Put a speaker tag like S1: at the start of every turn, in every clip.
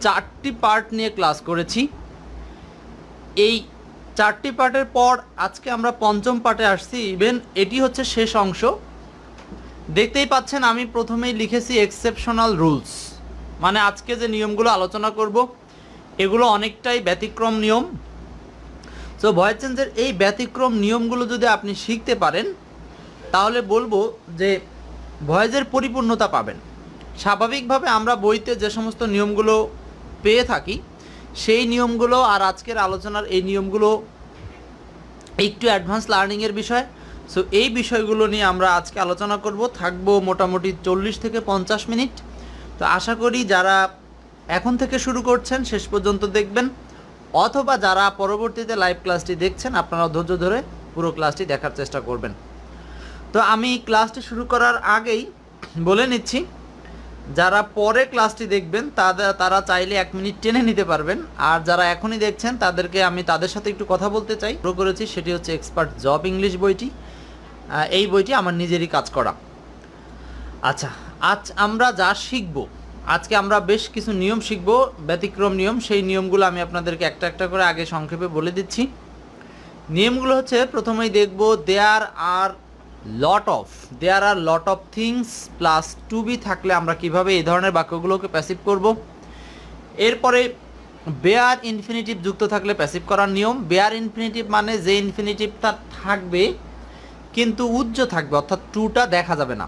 S1: 4টি পার্ট নিয়ে ক্লাস করেছি। এই 4টি পার্টের পর আজকে আমরা 5ম পার্টে আসছি। ইভেন এটি হচ্ছে শেষ অংশ। দেখতেই পাচ্ছেন আমি প্রথমেই লিখেছি এক্সেপশনাল রুলস, মানে আজকে যে নিয়মগুলো আলোচনা করব এগুলো অনেকটাই ব্যতিক্রম নিয়ম। সো ভয়েস চেঞ্জের এই ব্যতিক্রম নিয়মগুলো যদি আপনি শিখতে পারেন তাহলে বলবো যে ভয়েসের পরিপূর্ণতা পাবেন। স্বাভাবিকভাবে আমরা বইতে যে সমস্ত নিয়মগুলো পেয়ে থাকি সেই নিয়মগুলো আর আজকের আলোচনার এই নিয়মগুলো একটু অ্যাডভান্স লার্নিংয়ের বিষয়। সো এই বিষয়গুলো নিয়ে আমরা আজকে আলোচনা করব, থাকবো মোটামুটি 40 থেকে 50 মিনিট। তো আশা করি যারা এখন থেকে শুরু করছেন শেষ পর্যন্ত দেখবেন, অথবা যারা পরবর্তীতে লাইভ ক্লাসটি দেখছেন আপনারা ধৈর্য ধরে পুরো ক্লাসটি দেখার চেষ্টা করবেন। তো আমি ক্লাসটি শুরু করার আগেই বলে নিচ্ছি, যারা পরে ক্লাসটি দেখবেন তারা চাইলে 1 মিনিট টেনে নিতে পারবেন, আর যারা এখনই দেখছেন তাদেরকে আমি তাদের সাথে একটু কথা বলতে চাই। শুরু করেছি সেটি হচ্ছে এক্সপার্ট জব ইংলিশ বইটি। এই বইটি আমার নিজেরই কাজ করা। আচ্ছা, আজ আমরা যা শিখব, আজকে আমরা বেশ কিছু নিয়ম শিখব, ব্যতিক্রম নিয়ম। সেই নিয়মগুলো আমি আপনাদেরকে একটা একটা করে আগে সংক্ষেপে বলে দিচ্ছি। নিয়মগুলো হচ্ছে, প্রথমেই দেখব there are lot of things plus to be থাকলে আমরা কিভাবে এই ধরনের বাক্যগুলোকে প্যাসিভ করব। এরপরে বেয়ার ইনফিনিটিভ যুক্ত থাকলে প্যাসিভ করার নিয়ম। বেয়ার ইনফিনিটিভ মানে যে ইনফিনিটিভটা থাকবে কিন্তু উজ্জ্ব থাকবে, অর্থাৎ টুটা দেখা যাবে না।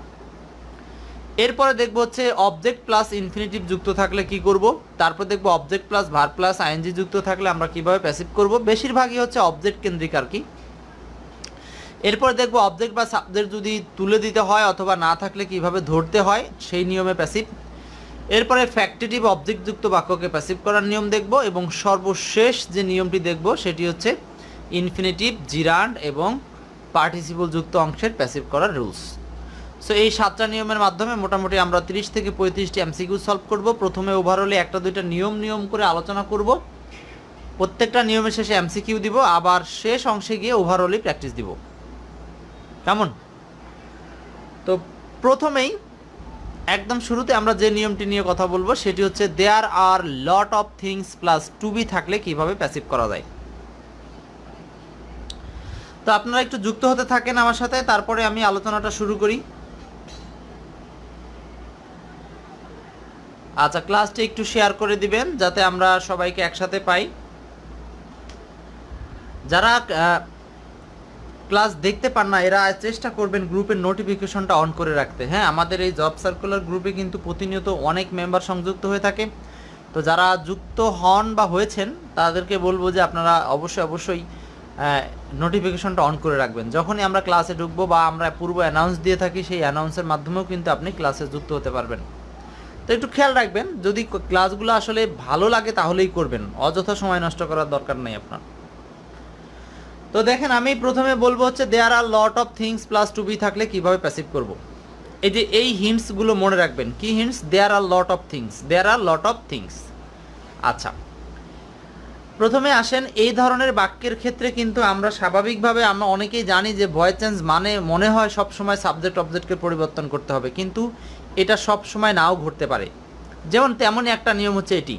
S1: এরপরে দেখব হচ্ছে অবজেক্ট প্লাস ইনফিনিটিভ যুক্ত থাকলে কি করব। তারপর দেখব object plus verb plus ING যুক্ত থাকলে আমরা কিভাবে প্যাসিভ করব। বেশিরভাগই হচ্ছে অবজেক্ট কেন্দ্রিক আর কি। এরপর দেখব অবজেক্ট বা সাবজেক্ট যদি তুলে দিতে হয় অথবা না থাকলে কিভাবে ধরতে হয় সেই নিয়মে প্যাসিভ। এরপরে ফ্যাক্টিটিভ অবজেক্ট যুক্ত বাক্যকে প্যাসিভ করার নিয়ম দেখব, এবং সর্বশেষ যে নিয়মটি দেখব সেটি হচ্ছে ইনফিনিটিভ, জিরান্ড এবং পার্টিসিপল যুক্ত অংশের প্যাসিভ করার রুলস। সো এই 7টা নিয়মের মাধ্যমে মোটামুটি আমরা 30 থেকে 35টি এমসিকিউ সলভ করব। প্রথমে ওভারঅলে একটা দুইটা নিয়ম করে আলোচনা করব, প্রত্যেকটা নিয়মের শেষে এমসিকিউ দিব, আবার শেষ অংশে গিয়ে ওভারঅলি প্র্যাকটিস দিব। কেমন? তো প্রথমেই একদম শুরুতে আমরা যে নিয়মটি নিয়ে কথা বলবো সেটি হচ্ছে there are lot of things plus to be থাকলে কিভাবে প্যাসিভ করা যায়। তো আপনারা একটু যুক্ত হতে থাকেন আমার সাথে, তারপরে আমি আলোচনাটা শুরু করি। আচ্ছা, ক্লাসটি একটু শেয়ার করে দিবেন যাতে আমরা সবাইকে একসাথে পাই। যারা ক্লাস দেখতে পান না এরা চেষ্টা করবেন গ্রুপের নোটিফিকেশনটা অন করে রাখতে। হ্যাঁ, আমাদের এই জব সার্কুলার গ্রুপে কিন্তু প্রতিনিয়ত অনেক মেম্বার সংযুক্ত হয়ে থাকে। তো যারা যুক্ত হন বা হয়েছেন তাদেরকে বলবো যে আপনারা অবশ্যই নোটিফিকেশনটা অন করে রাখবেন। যখনই আমরা ক্লাসে ঢুকবো বা আমরা পূর্ব অ্যানাউন্স দিয়ে থাকি সেই অ্যানাউন্সের মাধ্যমেও কিন্তু আপনি ক্লাসে যুক্ত হতে পারবেন। তো একটু খেয়াল রাখবেন, যদি ক্লাসগুলো আসলে ভালো লাগে তাহলেই করবেন, অযথা সময় নষ্ট করার দরকার নেই আপনার। তো দেখেন, আমি প্রথমে বলবো হচ্ছে there are lot of things plus to be থাকলে কিভাবে প্যাসিভ করব। এই যে এই হিন্টসগুলো মনে রাখবেন। কি hints? There are lot of things. আচ্ছা, প্রথমে আসেন এই ধরনের বাক্যের ক্ষেত্রে কিন্তু আমরা স্বাভাবিকভাবে আমরা অনেকেই জানি যে ভয়েস চেঞ্জ মানে মনে হয় সব সময় সাবজেক্ট অবজেক্টকে পরিবর্তন করতে হবে, কিন্তু এটা সব সময় নাও ঘটতে পারে। যেমন তেমনই একটা নিয়ম হচ্ছে এটি।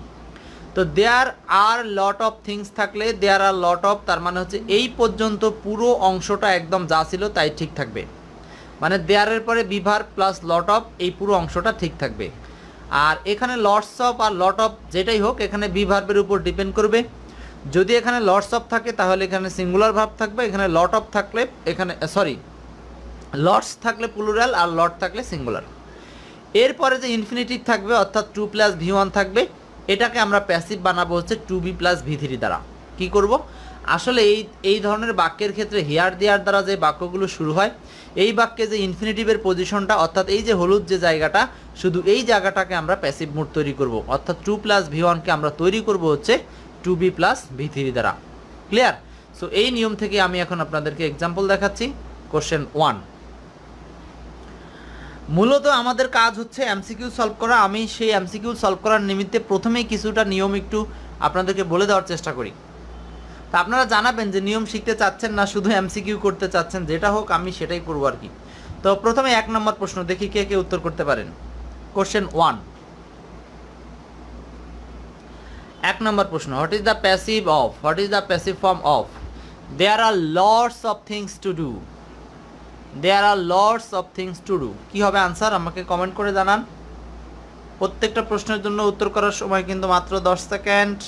S1: তো দেয়ার আর লট অফ থিংস থাকলে দেয়ার আর লট অফ তার মানে হচ্ছে এই পর্যন্ত পুরো অংশটা একদম যা ছিল তাই ঠিক থাকবে, মানে দেয়ারের পরে বিভার প্লাস লট অফ এই পুরো অংশটা ঠিক থাকবে। আর এখানে lots of are lot of যেটাই হোক এখানে বিভার্বের উপর ডিপেন্ড করবে। যদি এখানে লটস অফ থাকে তাহলে এখানে সিঙ্গুলার ভার্ব থাকবে, এখানে লট অফ থাকলে লটস থাকলে প্লুরাল আর লট থাকলে সিঙ্গুলার। এরপরে যে ইনফিনিটিভ থাকবে অর্থাৎ 2 প্লাস V1 থাকবে, এটাকে আমরা প্যাসিভ বানাবো হচ্ছে 2B প্লাস V3 দ্বারা। কি করব? আসলে এই ধরনের বাক্যের ক্ষেত্রে হিয়ার দেয়ার দ্বারা যে বাক্যগুলো শুরু হয় এই বাক্যে যে ইনফিনিটিভের পজিশনটা অর্থাৎ এই যে হলুদ যে জায়গাটা, শুধু এই জায়গাটাকে আমরা প্যাসিভ মুড তৈরি করব, অর্থাৎ 2 প্লাস V1কে আমরা তৈরি করব হচ্ছে 2B প্লাস V3 দ্বারা। ক্লিয়ার? সো এই নিয়ম থেকে আমি এখন আপনাদেরকে এক্সাম্পল দেখাচ্ছি। কোশ্চেন 1, মূলত আমাদের কাজ হচ্ছে এমসিকিউ সলভ করা। আমি সেই এমসিকিউ সলভ করার নিমিত্তে প্রথমেই কিছুটা নিয়ম একটু আপনাদেরকে বলে দেওয়ার চেষ্টা করি। তা আপনারা জানাবেন যে নিয়ম শিখতে চাচ্ছেন না শুধু এমসিকিউ করতে চাচ্ছেন, যেটা হোক আমি সেটাই করবো আর কি। তো প্রথমে 1 নম্বর প্রশ্ন দেখি কে কে উত্তর করতে পারেন। কোশ্চেন 1, এক নম্বর প্রশ্ন, what is the passive of, what is the passive form of? There are lots of things to do, there are lots of things to do. কী হবে আনসার আমাকে কমেন্ট করে জানান। প্রত্যেকটা প্রশ্নের জন্য উত্তর করার সময় কিন্তু মাত্র 10 সেকেন্ড।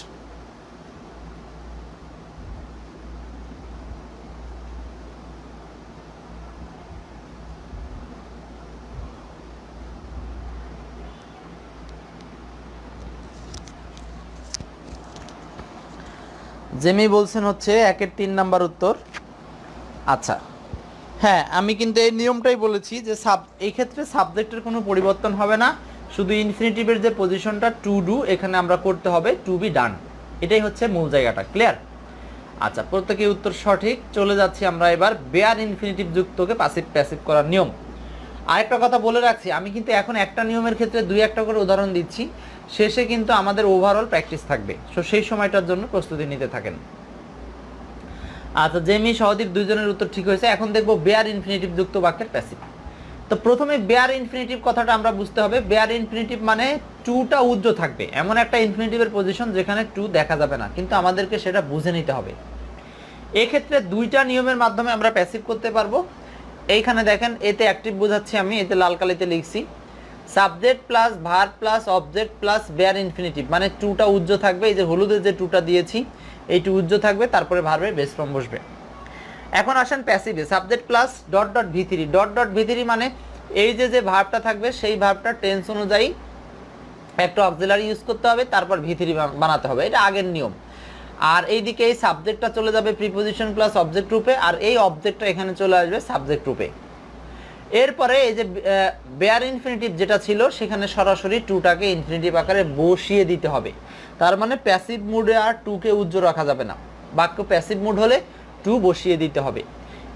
S1: জেমি বলছেন হচ্ছে 1-এর 3 নাম্বার উত্তর। আচ্ছা হ্যাঁ, আমি কিন্তু এই নিয়মটাই বলেছি যে এই ক্ষেত্রে সাবজেক্টের কোনো পরিবর্তন হবে না, শুধু ইনফিনিটিভের যে পজিশনটা টু ডু এখানে আমরা করতে হবে টু বি ডান, এটাই হচ্ছে মূল জায়গাটা। ক্লিয়ার? আচ্ছা, প্রত্যেকের উত্তর সঠিক। চলে যাচ্ছি আমরা এবার বেয়ার ইনফিনিটিভ যুক্তকে প্যাসিভ করার নিয়ম। আরেকটা কথা বলে রাখছি, আমি কিন্তু এখন একটা নিয়মের ক্ষেত্রে 2-1টা করে উদাহরণ দিচ্ছি, শেষে কিন্তু আমাদের ওভারঅল প্র্যাকটিস থাকবে, সো সেই সময়টার জন্য প্রস্তুতি নিতে থাকেন। আচ্ছা, জেমি সহদীপ দুইজনের উত্তর ঠিক হয়েছে। এখন দেখবো বেয়ার ইনফিনিটিভ যুক্ত বাক্যের প্যাসিভ। তো প্রথমে বেয়ার ইনফিনিটিভ কথাটা আমরা বুঝতে হবে। বেয়ার ইনফিনিটিভ মানে টুটা উজ্জ্ব থাকবে, এমন একটা ইনফিনিটিভের পজিশন যেখানে টু দেখা যাবে না, কিন্তু আমাদেরকে সেটা বুঝে নিতে হবে। এক্ষেত্রে 2টা নিয়মের মাধ্যমে আমরা প্যাসিভ করতে পারবো। এইখানে দেখেন, এতে অ্যাক্টিভ বোঝাচ্ছি আমি, এতে লাল কালিতে লিখছি subject plus verb plus object plus bare infinitive, মানে টুটা উজ্জ্ব থাকবে। এই যে হলুদের যে টুটা দিয়েছি এই টু উজ্জ্ব থাকবে, তারপরে ভার্বের বেস ফর্ম বসবে। এখন আসেন প্যাসিভে, সাবজেক্ট প্লাস ডট ডট ভি3, ডট ডট ভি3 মানে এই যে ভার্বটা থাকবে সেই ভার্বটা টেন্স অনুযায়ী একটা অক্সিলারি ইউজ করতে হবে, তারপর ভি3 বানাতে হবে, এটা আগের নিয়ম। আর এইদিকে এই সাবজেক্টটা চলে যাবে প্রিপোজিশন প্লাস অবজেক্ট রূপে, আর এই অবজেক্টটা এখানে চলে আসবে সাবজেক্ট রূপে। এরপরে এই যে বেয়ার ইনফিনিটিভ যেটা ছিল সেখানে সরাসরি টুটাকে ইনফিনিটিভ আকারে বসিয়ে দিতে হবে। তার মানে প্যাসিভ মুডে আর টুকে উজ্জ্ব রাখা যাবে না, বাক্য প্যাসিভ মুড হলে টু বসিয়ে দিতে হবে।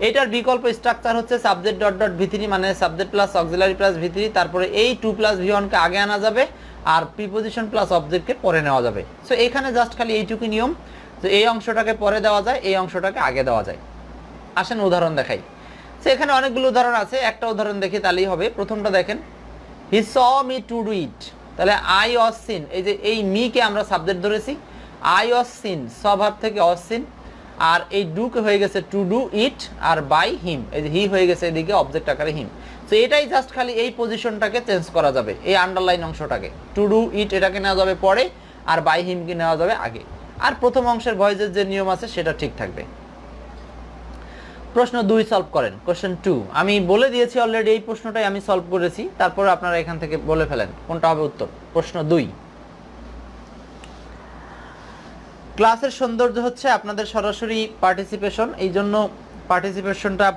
S1: এটার বিকল্প স্ট্রাকচার হচ্ছে সাবজেক্ট ডট ডট ভি3, মানে সাবজেক্ট প্লাস অক্সিলারি প্লাস ভি3, তারপরে এই টু প্লাস ভি1কে আগে আনা যাবে আর প্রিপোজিশন প্লাস অবজেক্টকে পরে নেওয়া যাবে। সো এখানে জাস্ট খালি এইটুকু নিয়ম, তো এই অংশটাকে পরে দেওয়া যায়, এই অংশটাকে আগে দেওয়া যায়। আসেন উদাহরণ দেখাই। সো এখানে অনেকগুলো উদাহরণ আছে, একটা উদাহরণ দেখি তাহলেই হবে। প্রথমটা দেখেন, he saw me to do it, তাহলে আই ওয়াজ সিন, এই যে এই মিকে আমরা সাবজেক্ট ধরেছি, আই ওয়াজ সিন স্বভাব থেকে ওয়াজ সিন, আর এই ডুকে হয়ে গেছে টু ডু ইট, আর বাই হিম, এই যে হি হয়ে গেছে এদিকে অবজেক্ট আকারে হিম। সো এটাই জাস্ট খালি এই পজিশনটাকে চেঞ্জ করা যাবে, এই আন্ডারলাইন অংশটাকে, টু ডু ইট এটাকে নেওয়া যাবে পরে, আর বাই হিমকে নেওয়া যাবে আগে। আর প্রথম অংশের ভয়েসের যে নিয়ম আছে সেটা ঠিক থাকবে। প্রশ্ন 2 সলভ করেন। কোশ্চেন 2 আমি বলে দিয়েছি অলরেডি, এই প্রশ্নটাই আমি সলভ করেছি, তারপর আপনারা এখান থেকে বলে ফেলেন কোনটা হবে উত্তর। প্রশ্ন 2, ক্লাসের সৌন্দর্য হচ্ছে আপনাদের সরাসরি পার্টিসিপেশন, এই জন্য পার্টিসিপেশনটা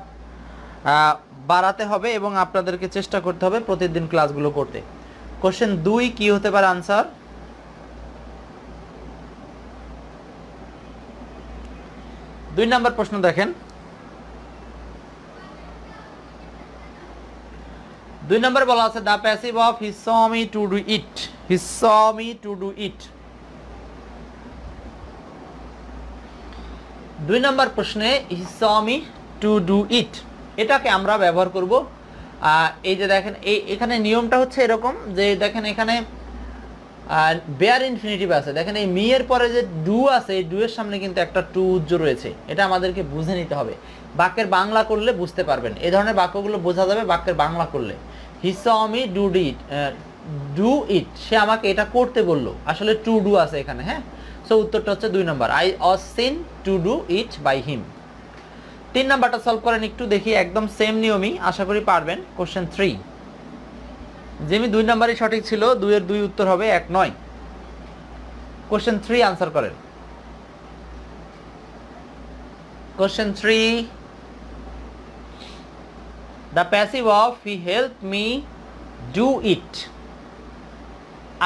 S1: বাড়াতে হবে এবং আপনাদেরকে চেষ্টা করতে হবে প্রতিদিন ক্লাসগুলো করতে। কোশ্চেন 2 কি হতে পারে আনসার? 2 নম্বর প্রশ্ন দেখেন, 2 নম্বর বলা আছে the passive of he saw me to do it, he saw me to do it. 2 নম্বর প্রশ্নে he saw me to do it, এটাকে আমরা ব্যবহার করব। এই যে দেখেন এখানে নিয়মটা হচ্ছে এরকম যে দেখেন এখানে বেয়ার ইনফিনিটিভ আছে, দেখেন এই মি এর পরে যে ডু আছে, এই ডু এর সামনে কিন্তু একটা টু উজ্জ্ব রয়েছে, এটা আমাদেরকে বুঝে নিতে হবে। বাক্যের বাংলা করলে বুঝতে পারবেন, এই ধরনের বাক্যগুলো বোঝা যাবে বাক্যের বাংলা করলে। হি স মি ডু ইট, সে আমাকে এটা করতে বললো, আসলে টু ডু আছে এখানে। হ্যাঁ, সো উত্তরটা হচ্ছে 2 নম্বর, I was seen to do it by him. 3 নাম্বারটা সলভ করেন একটু দেখি, একদম সেম নিয়মই, আশা করি পারবেন। কোশ্চেন 3, যেমি 2 নাম্বারই সঠিক ছিল, 2 এর 2 উত্তর হবে 1 নয়। কোশ্চেন 3 আনসার করেন। Question 3, the passive of he help me do ইট,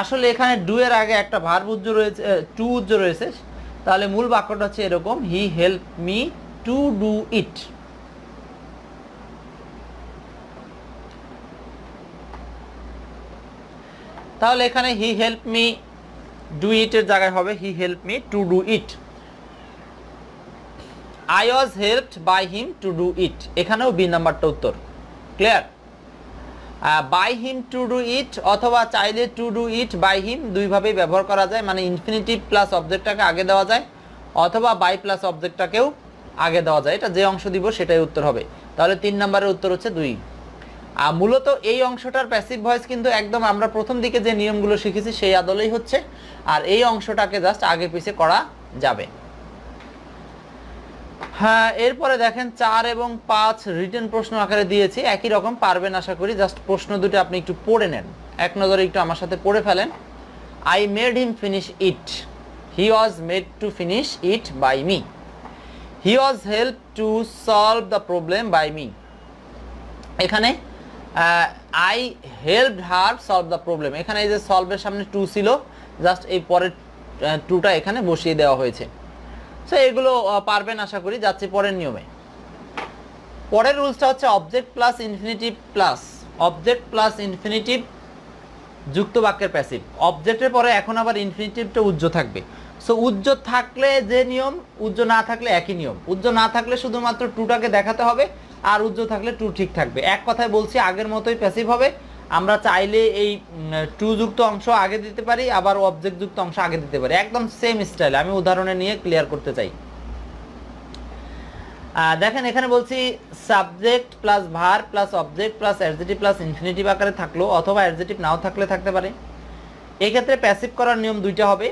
S1: আসলে এখানে ডু এর আগে একটা ভার্ব উজ্জ্ব রয়েছে, টু উজ্জ্ব রয়েছে, তাহলে মূল বাক্যটা হচ্ছে এরকম, he help me to do it. তাহলে এখানে he help me do it এর জায়গায় হবে he help me to do it. I was helped by him to do it, এখানেও বি নাম্বারটা উত্তর। Clear? By him to do it, অথবা চাইলে to do it by him, দুইভাবেই ব্যবহার করা যায়। মানে ইনফিনিটিভ প্লাস অবজেক্টটাকে আগে দেওয়া যায়, অথবা বাই প্লাস অবজেক্টটাকেও আগে দেওয়া যায়। এটা যে অংশ দিব সেটাই উত্তর হবে। তাহলে 3 নম্বরের উত্তর হচ্ছে 2। আর মূলত এই অংশটার প্যাসিভ ভয়েস কিন্তু একদম আমরা প্রথম দিকে যে নিয়মগুলো শিখেছি সেই আদলেই হচ্ছে, আর এই অংশটাকে জাস্ট আগে পিছে করা যাবে। হ্যাঁ, এরপরে দেখেন 4 এবং 5 রিটেন প্রশ্ন আকারে দিয়েছি, একই রকম পারবেন আশা করি। জাস্ট প্রশ্ন দুটো আপনি একটু পড়ে নেন, এক নজরে একটু আমার সাথে পড়ে ফেলেন। I made him finish it, he was made to finish it by me, he was help to solve the problem by me. এখানে I help her solve the problem, এখানে এই যে সলভের সামনে টু ছিল, জাস্ট এই পরের টুটা এখানে বসিয়ে দেওয়া হয়েছে। সো এগুলো পারবেন আশা করি। যাচ্ছে পরের নিয়মে। পরের রুলসটা হচ্ছে object plus infinitive plus object plus infinitive যুক্ত বাক্যের প্যাসিভ। অবজেক্টের পরে এখন আবার ইনফিনিটিভটা উজ্জ্ব থাকবে। সো উজ্জ্ব থাকলে যে নিয়ম, উজ্জ্ব না থাকলে একই নিয়ম। উজ্জ্ব না থাকলে শুধুমাত্র টুটাকে দেখাতে হবে, আর উজ্জ্ব থাকলে টু ঠিক থাকবে। এক কথায় বলছি, আগের মতোই প্যাসিভ হবে। আমরা চাইলে এই টু যুক্ত অংশ আগে দিতে পারি, আবার অবজেক্ট যুক্ত অংশ আগে দিতে পারি, একদম সেম স্টাইলে। আমি উদাহরণে নিয়ে ক্লিয়ার করতে চাই। দেখেন এখানে বলছি subject plus verb plus object plus adjective plus infinitive আকারে থাকলো, অথবা অ্যাডজেক্টিভ নাও থাকলে থাকতে পারে। এক্ষেত্রে প্যাসিভ করার নিয়ম দুইটা হবে।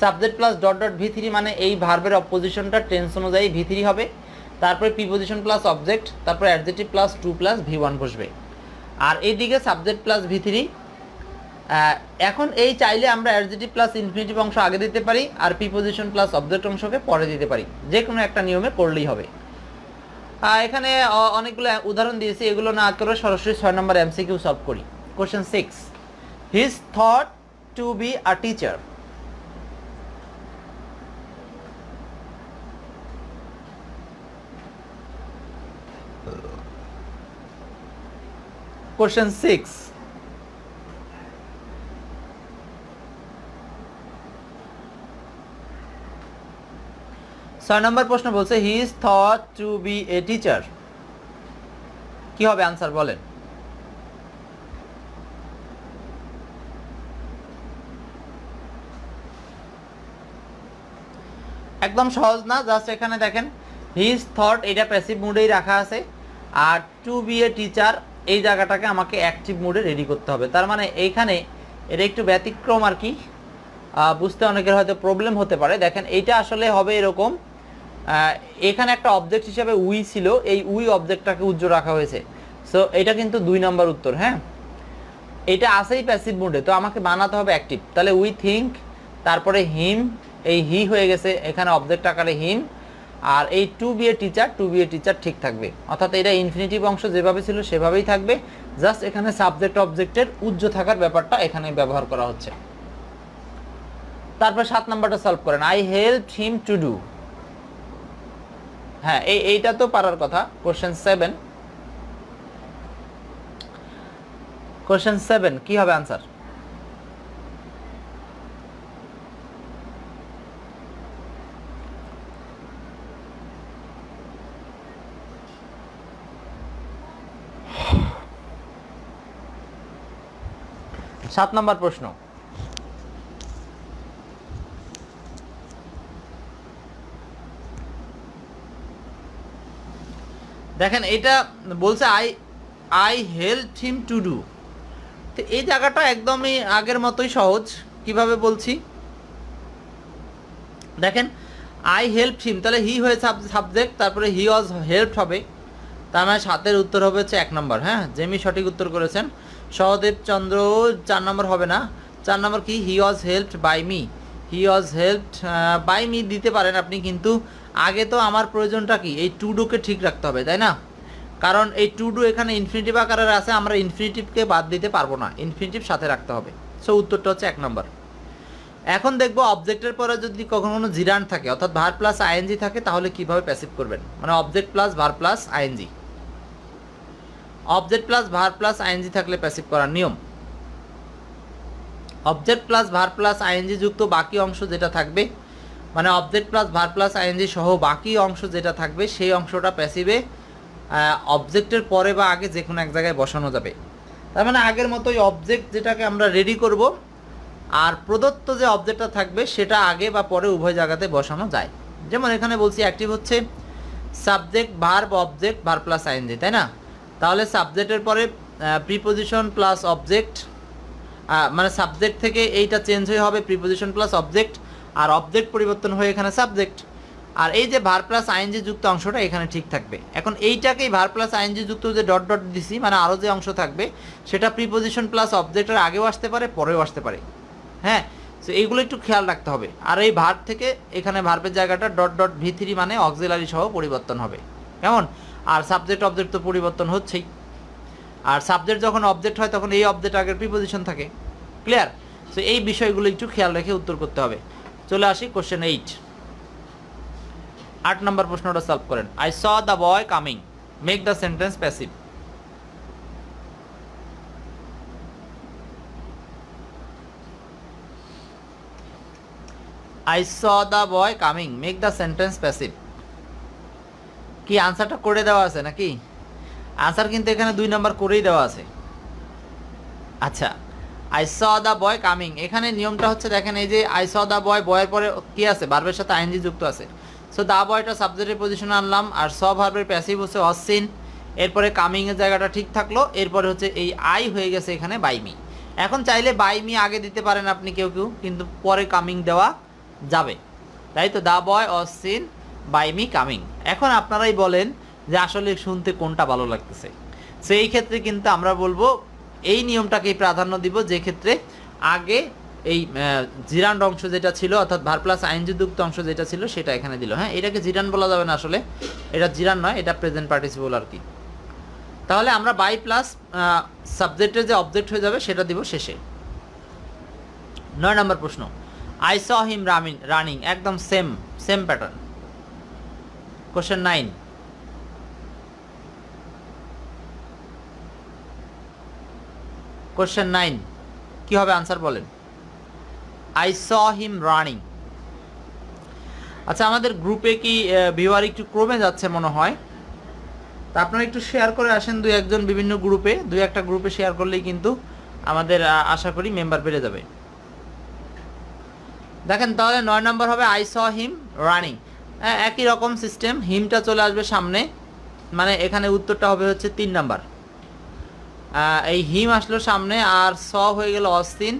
S1: Subject plus dot dot V three, মানে এই ভার্বের অপোজিশনটা টেন্স অনুযায়ী ভি থ্রি হবে। তারপরে প্রিপোজিশন প্লাস অবজেক্ট, তারপরে adjective plus to plus V one বসবে। আর এইদিকে সাবজেক্ট প্লাস ভি থ্রি। এখন এই চাইলে আমরা অ্যাডজেক্টিভ প্লাস ইনফিনিটিভ অংশ আগে দিতে পারি, আর প্রিপোজিশন প্লাস অবজেক্ট অংশকে পরে দিতে পারি। যে কোনো একটা নিয়মে করলেই হবে। এখানে অনেকগুলো উদাহরণ দিয়েছি, এগুলো না করে সরাসরি 6 নম্বর এমসিকিউ সলভ করি। Question 6, his thought to be a teacher. Question 6, 6 নম্বর প্রশ্ন বলছে he is thought to be a teacher. কি হবে আনসার বলেন? একদম সহজ না, জাস্ট এখানে দেখেন হি ইজ থট, এটা প্যাসিভ মুডেই রাখা আছে, আর টু বি এ টিচার এই জায়গাটাকে আমাকে অ্যাক্টিভ মুডে রেডি করতে হবে। তার মানে এইখানে এটা একটু ব্যতিক্রম আর কি, বুঝতে অনেকের হয়তো প্রবলেম হতে পারে। দেখেন এইটা আসলে হবে এরকম, এখানে একটা অবজেক্ট হিসাবে উই ছিল, এই উই অবজেক্টটাকে উজ্জ্ব রাখা হয়েছে। সো এটা কিন্তু 2 নম্বর উত্তর। হ্যাঁ, এটা আসেই প্যাসিভ মুডে, তো আমাকে বানাতে হবে অ্যাক্টিভ। তাহলে উই থিঙ্ক, তারপরে হিম, এই হি হয়ে গেছে এখানে অবজেক্ট আকারে হিম, আর এই to be a teacher, to be a teacher ঠিক থাকবে। অর্থাৎ এটা ইনফিনিটিভ অংশ যেভাবে ছিল সেভাবেই থাকবে, জাস্ট এখানে সাবজেক্ট অবজেক্টের উজ্জ্ব থাকার ব্যাপারটা এখানে ব্যবহার করা হচ্ছে। তারপর 7 নম্বরটা সলভ করেন। I helped him to do. হ্যাঁ, এইটা তো পারার কথা। কোশ্চেন 7, কোশ্চেন 7 কি হবে আনসার? সাত নম্বর প্রশ্ন, দেখেন এটা বলছে I helped him to do. তো এই জায়গাটা একদমই আগের মতোই সহজ। কিভাবে বলছি দেখেন, আই হেল্পড হিম, তাহলে হি হয়ে সাবজেক্ট, তারপরে হি ওয়াজ হেল্পড হবে। তার মানে 7-এর উত্তর হবে হচ্ছে 1 নম্বর। হ্যাঁ, জেমি সঠিক উত্তর করেছেন। সহদেব চন্দ্র 4 নম্বর হবে না। 4 নম্বর কি? He was helped by me. He was helped by me দিতে পারেন আপনি, কিন্তু আগে তো আমার প্রয়োজনটা কি, এই টু ডুকে ঠিক রাখতে হবে, তাই না? কারণ এই টু ডু এখানে ইনফিনিটিভ আকারের আছে, আমরা ইনফিনিটিভকে বাদ দিতে পারবো না, ইনফিনিটিভ সাথে রাখতে হবে। সো উত্তরটা হচ্ছে 1 নম্বর। এখন দেখবো অবজেক্টের পরে যদি কখনো কোনো জিরান্ট থাকে, অর্থাৎ ভার প্লাস আইএনজি থাকে, তাহলে কিভাবে প্যাসিভ করবেন। মানে object plus verb plus ING, object plus verb plus ING থাকলে প্যাসিভ করার নিয়ম, object plus verb plus ING যুক্ত বাকি অংশ যেটা থাকবে, মানে object plus verb plus ING সহ বাকি অংশ যেটা থাকবে, সেই অংশটা প্যাসিভে অবজেক্টের পরে বা আগে যে কোনো এক জায়গায় বসানো যাবে। তার মানে আগের মতোই অবজেক্ট যেটাকে আমরা রেডি করব, আর প্রদত্ত যে অবজেক্টটা থাকবে সেটা আগে বা পরে উভয় জায়গাতে বসানো যায়। যেমন এখানে বলছি অ্যাক্টিভ হচ্ছে subject verb object verb plus ING, তাই না? তাহলে সাবজেক্টের পরে প্রিপোজিশন প্লাস অবজেক্ট, মানে সাবজেক্ট থেকে এইটা চেঞ্জ হয়ে হবে প্রিপোজিশন প্লাস অবজেক্ট, আর অবজেক্ট পরিবর্তন হয়ে এখানে সাবজেক্ট, আর এই যে ভার্ব প্লাস আইএনজি যুক্ত অংশটা এখানে ঠিক থাকবে। এখন এইটাকেই ভার্ব প্লাস আইএনজি যুক্ত যে ডট ডট দিছি, মানে আরও যে অংশ থাকবে সেটা প্রিপোজিশন প্লাস অবজেক্টের আগেও আসতে পারে পরেও আসতে পারে। হ্যাঁ, তো এইগুলো একটু খেয়াল রাখতে হবে। আর এই ভার্ব থেকে এখানে ভার্বের জায়গাটা ডট ডট ভি3 মানে অক্সিলারি সহ পরিবর্তন হবে, কেমন? আর সাবজেক্ট অবজেক্ট তো পরিবর্তন হচ্ছেই, আর সাবজেক্ট যখন অবজেক্ট হয় তখন এই অবজেক্ট আগের প্রিপোজিশন থাকে। ক্লিয়ার? সো এই বিষয়গুলো একটু খেয়াল রেখে উত্তর করতে হবে। চলে আসি কোশ্চেন 8। 8 নম্বর প্রশ্নটা সলভ করেন। I saw the boy coming, make the sentence passive. I saw the boy coming, make the sentence passive। কি আনসারটা করে দেওয়া আছে নাকি? আনসার কিন্তু এখানে 2 নাম্বার করেই দেওয়া আছে। আচ্ছা, I saw the boy coming, এখানে নিয়মটা হচ্ছে দেখেন, এই যে I saw the boy, বয়ের পরে কি আছে? ভার্বের সাথে আইএনজি যুক্ত আছে। সো দা বয়টা সাবজেক্টের পজিশনে আনলাম, আর স ভার্বের প্যাসিভ হচ্ছে ওয়াজ সিন, এরপরে কামিং এর জায়গাটা ঠিক থাকলো, এরপরে হচ্ছে এই আই হয়ে গেছে এখানে বাই মি। এখন চাইলে বাই মি আগে দিতে পারেন আপনি কেউ কেউ, কিন্তু পরে কামিং দেওয়া যাবে, তাই তো? The boy was seen by me coming. এখন আপনারাই বলেন যে আসলে শুনতে কোনটা ভালো লাগতেছে। সেই ক্ষেত্রে কিন্তু আমরা বলবো এই নিয়মটাকেই প্রাধান্য দিব, যে ক্ষেত্রে আগে এই জিরান্ড অংশ যেটা ছিল, অর্থাৎ ভার প্লাস আইএনজি যুক্ত অংশ যেটা ছিল সেটা এখানে দিল। হ্যাঁ, এটাকে জিরান বলা যাবে না, আসলে এটা জিরান নয়, এটা প্রেজেন্ট পার্টিসিপল আর কি। তাহলে আমরা বাই প্লাস সাবজেক্টের যে অবজেক্ট হয়ে যাবে সেটা দিব শেষে। 9 নম্বর প্রশ্ন। আই স হিম রানিং, একদম সেম প্যাটার্ন। কোশ্চেন 9। কোশ্চেন 9 কি হবে? আনসার বলেন। I saw him running. আচ্ছা, আমাদের গ্রুপে কি ভিউয়ার একটু কমে যাচ্ছে মনে হয়, তা আপনারা একটু শেয়ার করে আসেন 2-1 বিভিন্ন গ্রুপে, 2-1টা গ্রুপে শেয়ার করলেই কিন্তু আমাদের আশা করি মেম্বার বেড়ে যাবে। দেখেন তাহলে 9 নম্বর হবে আই স হিম রানিং। একই রকম সিস্টেম, হিমটা চলে আসবে সামনে, মানে এখানে উত্তরটা হবে হচ্ছে 3 নাম্বার। এই হিম আসলো সামনে, আর স হয়ে গেল অস্তিন,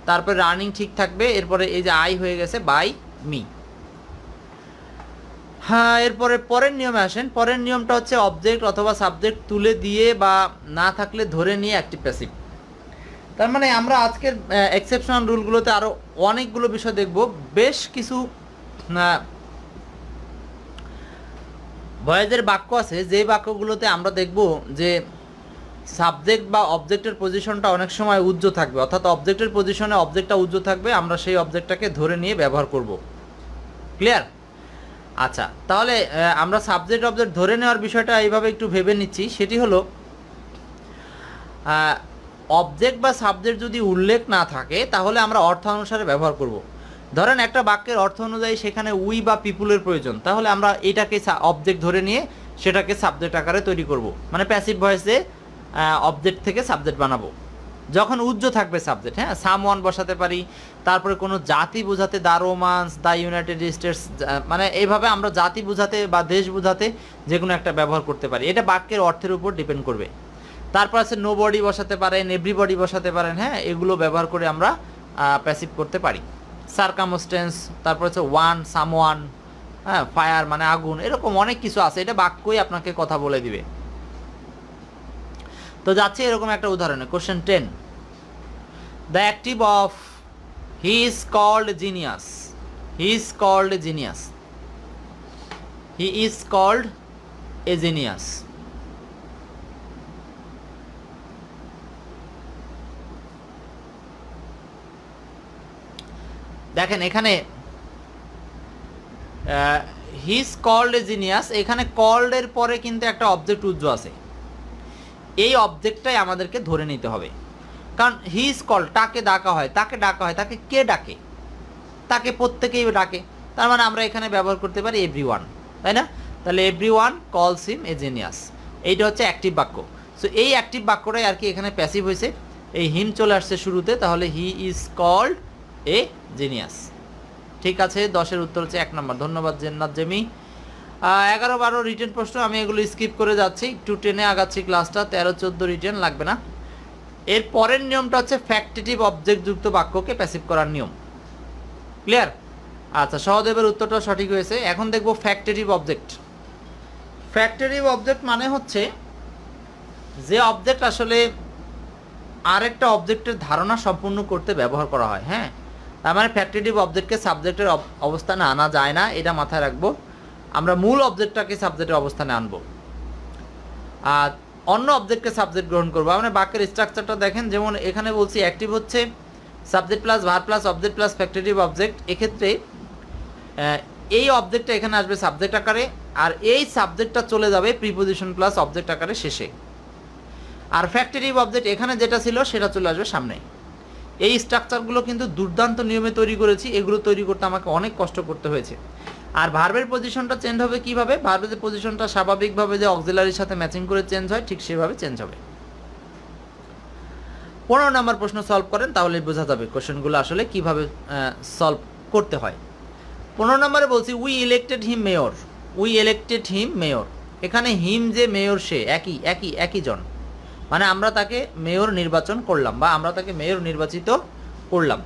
S1: তারপরে রানিং ঠিক থাকবে, এরপরে এই যে আই হয়ে গেছে বাই মি। হ্যাঁ, এরপরে পরের নিয়মে আসেন। পরের নিয়মটা হচ্ছে অবজেক্ট অথবা সাবজেক্ট তুলে দিয়ে বা না থাকলে ধরে নিয়ে অ্যাক্টিভ প্যাসিভ। তার মানে আমরা আজকের এক্সেপশনাল রুলগুলোতে আরও অনেকগুলো বিষয় দেখব। বেশ কিছু ভয়েসের বাক্য আছে, যে বাক্যগুলোতে আমরা দেখব যে সাবজেক্ট বা অবজেক্টের পজিশনটা অনেক সময় উজ্জ্ব থাকবে, অর্থাৎ অবজেক্টের পজিশনে অবজেক্টটা উজ্জ্ব থাকবে, আমরা সেই অবজেক্টটাকে ধরে নিয়ে ব্যবহার করব। ক্লিয়ার? আচ্ছা, তাহলে আমরা সাবজেক্ট অবজেক্ট ধরে নেওয়ার বিষয়টা এইভাবে একটু ভেবে নিচ্ছি। সেটি হলো অবজেক্ট বা সাবজেক্ট যদি উল্লেখ না থাকে তাহলে আমরা অর্থ অনুসারে ব্যবহার করব। ধরেন একটা বাক্যের অর্থ অনুযায়ী সেখানে উই বা পিপুলের প্রয়োজন, তাহলে আমরা এটাকে অবজেক্ট ধরে নিয়ে সেটাকে সাবজেক্ট আকারে তৈরি করব, মানে প্যাসিভ ভয়েসে অবজেক্ট থেকে সাবজেক্ট বানাবো। যখন উজ্জ্ব থাকবে সাবজেক্ট, হ্যাঁ, সামওয়ান বসাতে পারি, তারপরে কোনো জাতি বোঝাতে the romance, the United states, মানে এইভাবে আমরা জাতি বোঝাতে বা দেশ বোঝাতে যে কোনো একটা ব্যবহার করতে পারি। এটা বাক্যের অর্থের উপর ডিপেন্ড করবে। তারপর আছে নো বডি বসাতে পারেন, এভরিবডি বসাতে পারেন, হ্যাঁ, এগুলো ব্যবহার করে আমরা প্যাসিভ করতে পারি। সার্কামস্টেন্স, তারপর হচ্ছে ওয়ান, সামওয়ান, হ্যাঁ, ফায়ার মানে আগুন, এরকম অনেক কিছু আছে, এটা বাক্যই আপনাকে কথা বলে দিবে। তো যাচ্ছে এরকম একটা উদাহরণে। Question 10। The active of he is called genius. He is called a genius. He is called a genius. দেখেন এখানে he is called a genius, এখানে কল্ড এর পরে কিন্তু একটা অবজেক্ট উজ্জ্ব আছে, এই অবজেক্টটাই আমাদেরকে ধরে নিতে হবে। কারণ হি ইজ কল্ড, তাকে ডাকা হয়, তাকে ডাকা হয়, তাকে কে ডাকে? তাকে প্রত্যেকেই ডাকে, তার মানে আমরা এখানে ব্যবহার করতে পারি এভরিওয়ান, তাই না? তাহলে এভরিওয়ান কলস হিম এ জিনিয়াস, এইটা হচ্ছে অ্যাক্টিভ বাক্য। সো এই অ্যাক্টিভ বাক্যটাই আর কি এখানে প্যাসিভ হয়েছে, এই হিম চলে আসছে শুরুতে, তাহলে he is called a genius. ঠিক আছে, 10-এর উত্তর হচ্ছে 1 নম্বর। ধন্যবাদ জেন্নাত জেমি। 11-12 রিটেন প্রশ্ন, আমি এগুলো স্কিপ করে যাচ্ছি, একটু টেনে আগাচ্ছি ক্লাসটা। 13-14 রিটেন লাগবে না। এর পরের নিয়মটা হচ্ছে ফ্যাক্টেটিভ অবজেক্ট যুক্ত বাক্যকে প্যাসিভ করার নিয়ম। ক্লিয়ার? আচ্ছা, সহদেবের উত্তরটা সঠিক হয়েছে। এখন দেখব ফ্যাক্টেটিভ অবজেক্ট। ফ্যাক্টেটিভ অবজেক্ট মানে হচ্ছে যে অবজেক্ট আসলে আরেকটা অবজেক্টের ধারণা সম্পূর্ণ করতে ব্যবহার করা হয়। হ্যাঁ, তার মানে ফ্যাক্টেটিভ অবজেক্টকে সাবজেক্টের অবস্থানে আনা যায় না, এটা মাথায় রাখবো। আমরা মূল অবজেক্টটাকে সাবজেক্টের অবস্থানে আনবো, আর অন্য অবজেক্টকে সাবজেক্ট গ্রহণ করবো। মানে বাক্যের স্ট্রাকচারটা দেখেন, যেমন এখানে বলছি অ্যাক্টিভ হচ্ছে subject plus verb plus object plus factitive object. এক্ষেত্রে এই অবজেক্টটা এখানে আসবে সাবজেক্ট আকারে, আর এই সাবজেক্টটা চলে যাবে প্রিপোজিশন প্লাস অবজেক্ট আকারে শেষে, আর ফ্যাক্টেটিভ অবজেক্ট এখানে যেটা ছিল সেটা চলে আসবে সামনে। এই স্ট্রাকচারগুলো কিন্তু দুর্দান্ত নিয়মে তৈরি করেছি, এগুলো তৈরি করতে আমাকে অনেক কষ্ট করতে হয়েছে। আর ভার্বের পজিশনটা চেঞ্জ হবে কিভাবে? ভার্বের পজিশনটা স্বাভাবিকভাবে যে অক্সিলারির সাথে ম্যাচিং করে চেঞ্জ হয়, ঠিক সেভাবে চেঞ্জ হবে। 15 নম্বর প্রশ্ন সলভ করেন, তাহলে বোঝা যাবে কোশ্চেনগুলো আসলে কিভাবে সলভ করতে হয়। 15 নম্বরে বলছি we elected him mayor. We elected him mayor, এখানে হিম যে মেয়র সে একই জন, মানে আমরা তাকে মেয়র নির্বাচন করলাম বা আমরা তাকে মেয়র নির্বাচিত করলাম।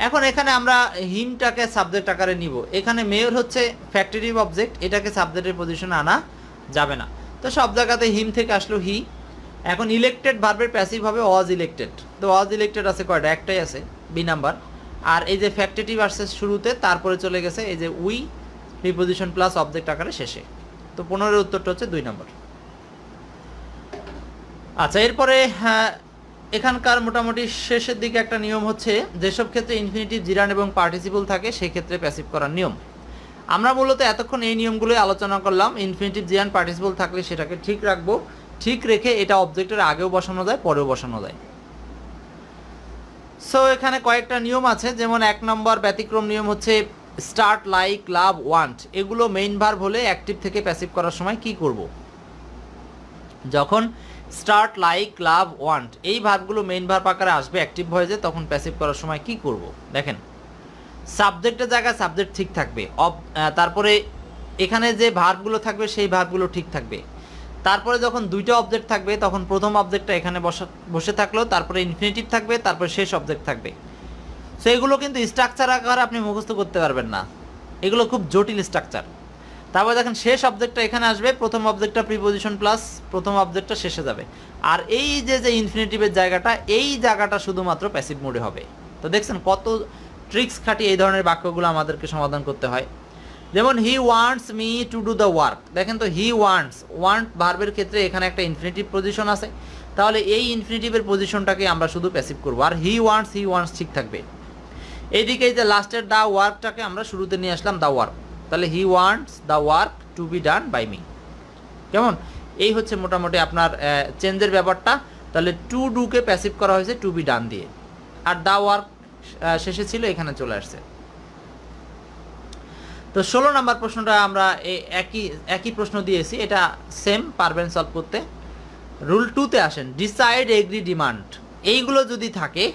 S1: এখন এখানে আমরা হিমটাকে সাবজেক্ট আকারে নিব। এখানে মেয়র হচ্ছে ফ্যাক্টেটিভ অবজেক্ট, এটাকে সাবজেক্টের পজিশনে আনা যাবে না, তো সব জায়গাতে হিম থেকে আসলো হি। এখন ইলেক্টেড ভার্বের প্যাসিভ হবে ওয়াজ ইলেক্টেড। তো ওয়াজ ইলেক্টেড আছে কয়টা? একটাই আছে, বি নাম্বার। আর এই যে ফ্যাক্টেটিভ আসছে শুরুতে, তারপরে চলে গেছে এই যে উই প্রিপোজিশন প্লাস অবজেক্ট আকারে শেষে। তো 15-এর উত্তরটা হচ্ছে 2 নম্বর। আচ্ছা, এরপরে এখানকার মোটামুটি শেষের দিকে একটা নিয়ম হচ্ছে, যেসব ক্ষেত্রে ইনফিনিটিভ জিরান এবং পার্টিসিপল থাকে সেই ক্ষেত্রে প্যাসিভ করার নিয়ম। আমরা মূলত এতক্ষণ এই নিয়মগুলোই আলোচনা করলাম। ইনফিনিটিভ জিরান পার্টিসিপল থাকলে সেটাকে ঠিক রাখবো, ঠিক রেখে এটা অবজেক্টের আগেও বসানো যায়, পরেও বসানো যায়। সো এখানে কয়েকটা নিয়ম আছে, যেমন 1 নম্বর ব্যতিক্রম নিয়ম হচ্ছে স্টার্ট, লাইক, লাভ, ওয়ান্ট এগুলো মেইন ভার্ব হলে অ্যাক্টিভ থেকে প্যাসিভ করার সময় কি করব? যখন স্টার্ট, লাইক, লাভ, ওয়ান্ট এই ভার্বগুলো মেইন ভার্ব আকারে আসবে অ্যাক্টিভ ভয়েসে, তখন প্যাসিভ করার সময় কি করব? দেখেন, সাবজেক্টের জায়গায় সাবজেক্ট ঠিক থাকবে, তারপরে এখানে যে ভার্বগুলো থাকবে সেই ভার্বগুলো ঠিক থাকবে। তারপরে যখন দুইটা অবজেক্ট থাকবে তখন প্রথম অবজেক্টটা এখানে বসে থাকলো, তারপরে ইনফিনিটিভ থাকবে, তারপরে শেষ অবজেক্ট থাকবে। সো এগুলো কিন্তু স্ট্রাকচার আকারে আপনি মুখস্থ করতে পারবেন না, এগুলো খুব জটিল স্ট্রাকচার। তারপরে দেখেন শেষ অবজেক্টটা এখানে আসবে, প্রথম অবজেক্টটা প্রিপোজিশন প্লাস প্রথম অবজেক্টটা শেষে যাবে, আর এই যে ইনফিনিটিভের জায়গাটা, এই জায়গাটা শুধুমাত্র প্যাসিভ মোডে হবে। তো দেখছেন কত ট্রিক্স খাটিয়ে এই ধরনের বাক্যগুলো আমাদেরকে সমাধান করতে হয়। যেমন he wants me to do the work, দেখেন তো হি ওয়ান্টস, ওয়ান্ট ভার্বের ক্ষেত্রে এখানে একটা ইনফিনিটিভ পজিশন আছে, তাহলে এই ইনফিনিটিভের পজিশনটাকে আমরা শুধু প্যাসিভ করবো, আর হি ওয়ান্টস ঠিক থাকবে। এইদিকে এই যে লাস্টের দ্য ওয়ার্কটাকে আমরা শুরুতে নিয়ে আসলাম, দ্য ওয়ার্ক, তাহলে he wants the work to be done by me. কেমন? এই হচ্ছে মোটামুটি আপনার চেঞ্জের ব্যাপারটা। তাহলে টু ডুকে প্যাসিভ করা হয়েছে টু বি ডান দিয়ে, আর দ্য ওয়ার্ক শেষে ছিল, এখানে চলে আসছে। তো 16 নম্বর প্রশ্নটা আমরা একই প্রশ্ন দিয়েছি, এটা সেম, পারবেন সলভ করতে। রুল 2-তে আসেন, ডিসাইড, এগ্রি, ডিমান্ড এইগুলো যদি থাকে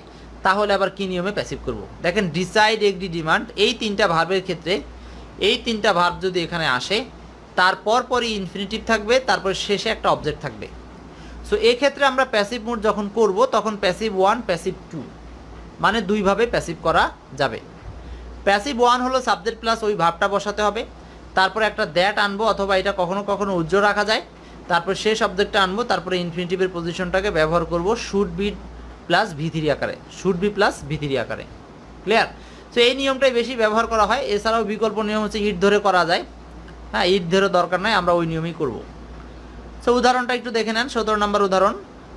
S1: তাহলে আবার কি নিয়মে প্যাসিভ করব? দেখেন ডিসাইড, এগ্রি, ডিমান্ড এই তিনটা ভার্বের ক্ষেত্রে, এই তিনটা ভার্ব যদি এখানে আসে, তারপর পরই ইনফিনিটিভ থাকবে, তারপর শেষে একটা অবজেক্ট থাকবে। সো এক্ষেত্রে আমরা প্যাসিভ মোড যখন করব তখন প্যাসিভ 1, প্যাসিভ 2 মানে দুইভাবে প্যাসিভ করা যাবে। প্যাসিভ 1 হলো সাবজেক্ট প্লাস ওই ভার্বটা বসাতে হবে, তারপরে একটা দ্যাট আনবো, অথবা এটা কখনো কখনো উজ্জ্বল রাখা যায়, তারপর শেষ অবজেক্টটা আনবো, তারপরে ইনফিনিটিভের পজিশনটাকে ব্যবহার করব শুড বি প্লাস ভি3 আকারে, শুড বি প্লাস ভি3 আকারে। ক্লিয়ার? সো এই নিয়মটাই বেশি ব্যবহার করা হয়। এছাড়াও বিকল্প নিয়ম হচ্ছে ইট ধরে করা যায়। হ্যাঁ, ইট ধরে দরকার নাই, আমরা ওই নিয়মই করব। সো উদাহরণটা একটু দেখে নেন, 17 নম্বর উদাহরণ,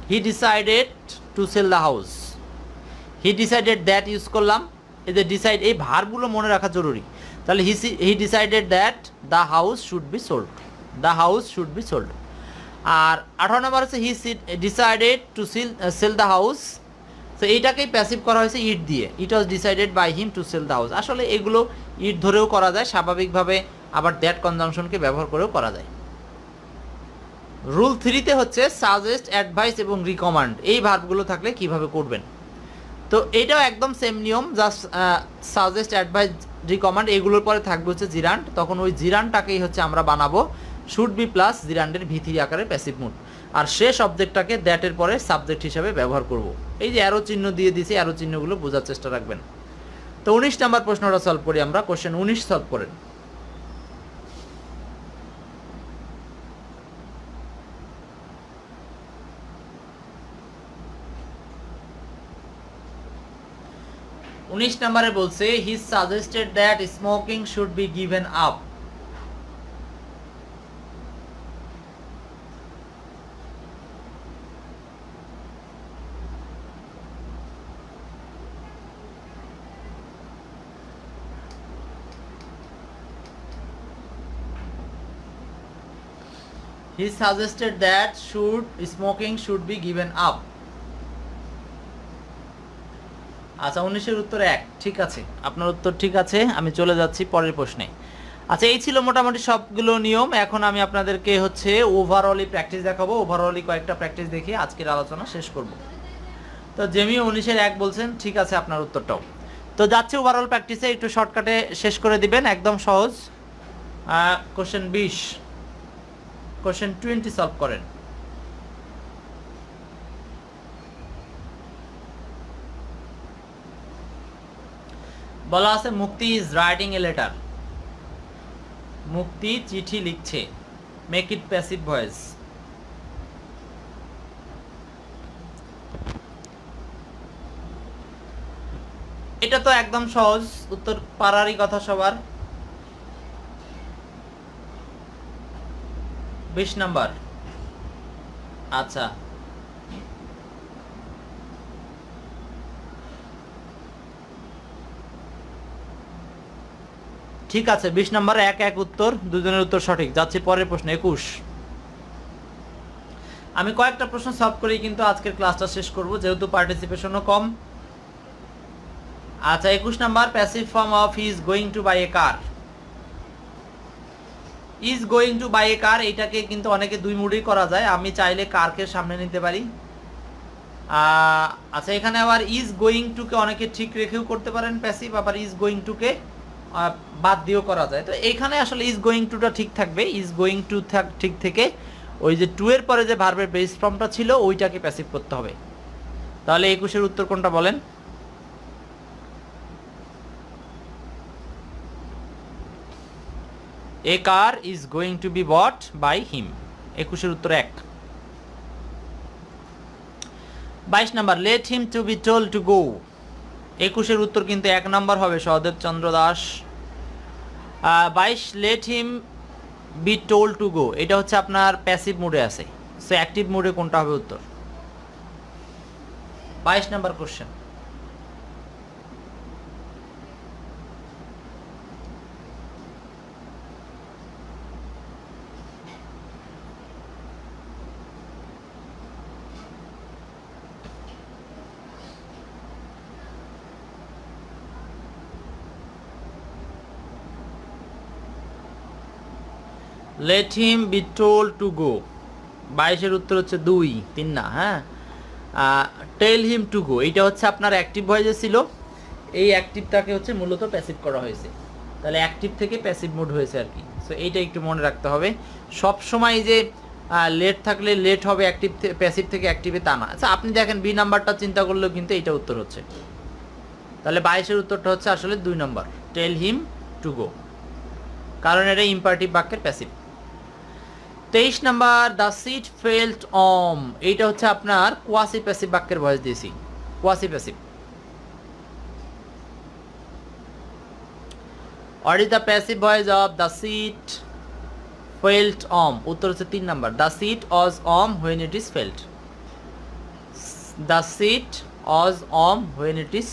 S1: he decided to sell the house. He decided that use করলাম, এই যে ডিসাইড, এই ভার্বগুলো মনে রাখা জরুরি। তাহলে he decided that the house should be sold, the house should be sold. আর 18 নম্বর হচ্ছে he decided to sell the house. তো এইটাকেই প্যাসিভ করা হয়েছে ইট দিয়ে, it was decided by him to sell the house. আসলে এগুলো ইট ধরেও করা যায় স্বাভাবিকভাবে, আবার দ্যাট কনজাংশনকে ব্যবহার করেও করা যায়। রুল 3-তে হচ্ছে সাজেস্ট, অ্যাডভাইস এবং রিকমান্ড, এই ভার্বগুলো থাকলে কিভাবে করবেন। তো এটাও একদম সেম নিয়ম, জাস্ট সাজেস্ট, অ্যাডভাইস, রিকমান্ড এগুলোর পরে থাকবে হচ্ছে জিরান্ড। তখন ওই জিরান্ডটাকেই হচ্ছে আমরা বানাবো শুড বি প্লাস জিরান্ডের ভি3 আকারে প্যাসিভ মুড, আর শেষ অবজেক্টটাকে দ্যাটের পরে সাবজেক্ট হিসাবে ব্যবহার করব। এই যে অ্যারো চিহ্ন দিয়ে দিয়েছি, অ্যারো চিহ্নগুলো বোঝার চেষ্টা রাখবেন। তো 19 নাম্বার প্রশ্নটা সলভ করি আমরা। কোশ্চেন 19 সলভ করেন। উনিশ নম্বরে বলছে he suggested that smoking should be given up. He suggested that smoking should be given up. আচ্ছা, 19-এর উত্তর 1। ঠিক আছে, আপনার উত্তর ঠিক আছে। আমি চলে যাচ্ছি পরের প্রশ্নে। আচ্ছা, এই ছিল মোটামুটি সবগুলো নিয়ম। এখন আমি আপনাদেরকে হচ্ছে ওভারঅলি প্র্যাকটিস দেখাবো। ওভারঅলি কয়েকটা প্র্যাকটিস দেখিয়ে আজকের আলোচনা শেষ করব। তো জেমি 19-এর 1 বলছেন, ঠিক আছে আপনার উত্তরটাও। তো যাচ্ছে ওভারঅল প্র্যাকটিসে, একটু শর্টকাটে শেষ করে দিবেন, একদম সহজ। কোশ্চেন 20, কোশ্চেন 20 সলভ করেন। বলা আছে মুক্তি ইজ রাইটিং এ লেটার। মুক্তি চিঠি লিখছে। Make it passive voice. এটা তো একদম সহজ, উত্তর পারারই কথা সবার। 20 নাম্বার। আচ্ছা, ঠিক আছে, 20 নাম্বার 1-1 উত্তর, দুজনের উত্তর সঠিক। যাচ্ছি পরের প্রশ্ন 21। আমি কয়েকটা প্রশ্ন সলভ করেই কিন্তু আজকের ক্লাসটা শেষ করব, যেহেতু পার্টিসিপেশনও কম। আচ্ছা, 21 number, passive form of is going to buy a car. Is going to buy a car, এটাকে কিন্তু অনেকে দুই মুডেই করা যায়। আমি চাইলে কারকে সামনে নিতে পারি। আচ্ছা, এখানে আবার ইজ গোয়িং টুকে অনেকে ঠিক রেখেও করতে পারেন প্যাসিভ, আবার ইজ গোয়িং টুকে বাদ দিয়েও করা যায়। তো এইখানে আসলে ইজ গোয়িং টুটা ঠিক থাকবে। ইজ গোয়িং টু ঠিক থেকে ওই যে টু এর পরে যে ভার্বের বেস ফর্মটা ছিল ওইটাকে প্যাসিভ করতে হবে। তাহলে 21-এর উত্তর কোনটা বলেন? A car is going to be bought by him. 21-এর উত্তর 1। 22 number, let him to be told to go. 21-এর উত্তর কিন্তু 1 নাম্বার হবে, Sahadeb Chandra Das. 22, let him be told to go, এটা হচ্ছে আপনার প্যাসিভ মোডে আছে। সো অ্যাক্টিভ মোডে কোনটা হবে উত্তর? 22 number question. Let him be told to go, 22-এর উত্তর হচ্ছে 2, 3 না, হ্যাঁ। টেল হিম টু গো, এইটা হচ্ছে আপনার অ্যাক্টিভ ভয়েসে ছিল। এই অ্যাক্টিভটাকে হচ্ছে মূলত প্যাসিভ করা হয়েছে। তাহলে অ্যাক্টিভ থেকে প্যাসিভ মোড হয়েছে আর কি। সো এইটা একটু মনে রাখতে হবে। সব সময় যে লেট থাকলে লেট হবে অ্যাক্টিভ প্যাসিভ থেকে অ্যাক্টিভে, তা না। আচ্ছা, আপনি দেখেন বি নাম্বারটা চিন্তা করলেও কিন্তু এইটা উত্তর হচ্ছে। তাহলে 22-এর উত্তরটা হচ্ছে আসলে 2 নম্বর, টেল হিম টু গো, কারণ এটা ইম্পারেটিভ বাক্যের passive. 23 number, the seat felt warm, এইটা হচ্ছে আপনার কোয়াসি প্যাসিভ বাক্যের ভয়েস দিয়েছি। Quasi passive. What is the passive voice of the seat felt warm? উত্তর হচ্ছে 3 number, the seat was warm when it is felt. The seat was warm when it is